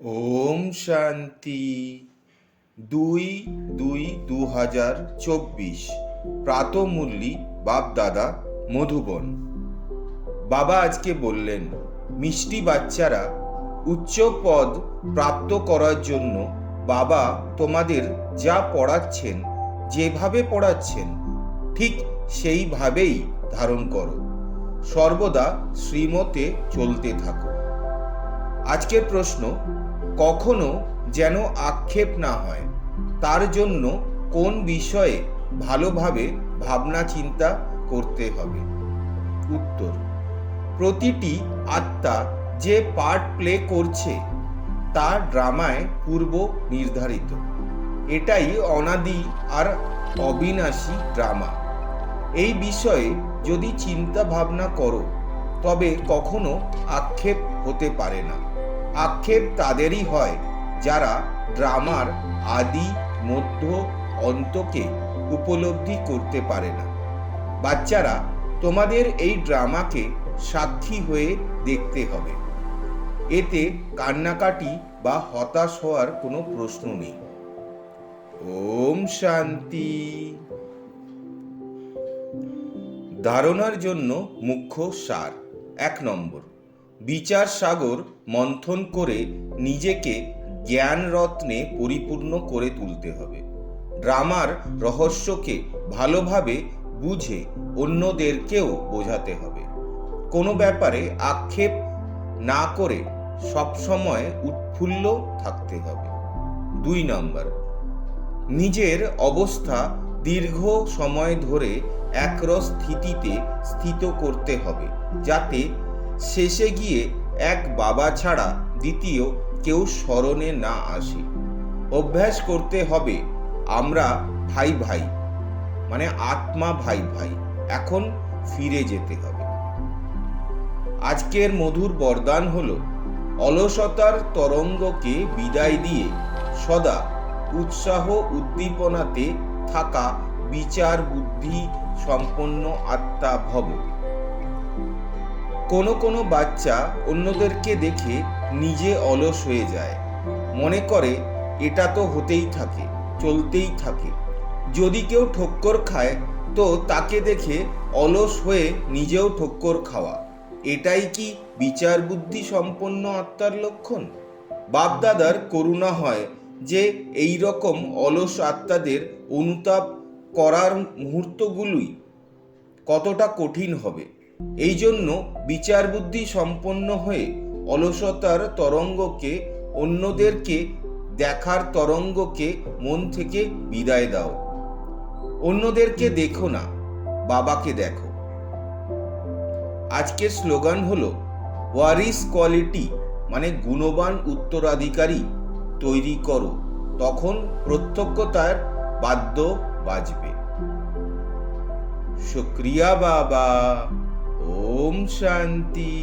ওম শান্তি। 2/2/2024 প্রাতঃমুরলি বাপ-দাদা, মধুবন। বাবা আজকে বললেন, মিষ্টি বাচ্চারা, উচ্চ পদ প্রাপ্ত করার জন্য বাবা তোমাদের যা পড়াচ্ছেন, যেভাবে পড়াচ্ছেন, ঠিক সেইভাবেই ধারণ করো। সর্বদা শ্রীমতে চলতে থাকো। আজকের প্রশ্ন, কখনো যেন আক্ষেপ না হয়, তার জন্য কোন বিষয়ে ভালোভাবে ভাবনা চিন্তা করতে হবে? উত্তর, প্রতিটি আত্মা যে পার্ট প্লে করছে তা ড্রামায় পূর্ব নির্ধারিত। এটাই অনাদি আর অবিনাশী ড্রামা। এই বিষয়ে যদি চিন্তা ভাবনা করো তবে কখনো আক্ষেপ হতে পারে না। আক্ষেপ তাদেরই হয় যারা ড্রামার আদি, মধ্য, অন্তকে উপলব্ধি করতে পারে না। বাচ্চারা, তোমাদের এই ড্রামাকে সাক্ষী হয়ে দেখতে হবে। এতে কান্নাকাটি বা হতাশ হওয়ার কোনো প্রশ্ন নেই। ওম শান্তি। ধারণার জন্য মুখ্য সার। 1 নম্বর, বিচার সাগর মন্থন করে নিজেকে জ্ঞান রত্নে পরিপূর্ণ করে তুলতে হবে। ড্রামার রহস্যকে ভালোভাবে বুঝে অন্যদেরকেও বোঝাতে হবে। কোনো ব্যাপারে আক্ষেপ না করে সবসময় উৎফুল্ল থাকতে হবে। 2 নম্বর, নিজের অবস্থা দীর্ঘ সময় ধরে একরস স্থিতিতে স্থিত করতে হবে, যাতে শেষে গিয়ে এক বাবা ছাড়া দ্বিতীয় কেউ স্মরণে না আসে। অভ্যাস করতে হবে আমরা ভাই ভাই, মানে আত্মা ভাই ভাই, এখন ফিরে যেতে হবে। আজকের মধুর বরদান হলো, অলসতার তরঙ্গকে বিদায় দিয়ে সদা উৎসাহ উদ্দীপনাতে থাকা বিচার বুদ্ধি সম্পন্ন আত্মা ভব। কোনো বাচ্চা অন্যদেরকে দেখে নিজে অলস হয়ে যায়, মনে করে এটা তো হতেই থাকে, চলতেই থাকে। যদি কেউ ঠক্কর খায় তো তাকে দেখে অলস হয়ে নিজেও ঠক্কর খাওয়া, এটাই কি বিচার বুদ্ধি সম্পন্ন আত্মার লক্ষণ? বাপদাদার করুণা হয় যে এই রকম অলস আত্মাদের অনুতাপ করার মুহূর্তগুলোই কতটা কঠিন হবে। এই জন্য বিচার বুদ্ধি সম্পন্ন হয়ে অলসতার তরঙ্গকে, অন্যদেরকে দেখার তরঙ্গকে মন থেকে বিদায় দাও। অন্যদেরকে দেখো না, বাবাকে দেখো। আজকের স্লোগান হলো, ওয়ারিস কোয়ালিটি, মানে গুণবান উত্তরাধিকারী তৈরি করো, তখন প্রত্যক্ষতার বাদ্য বাজবে। শুক্রিয়া বাবা। ওম শান্তি।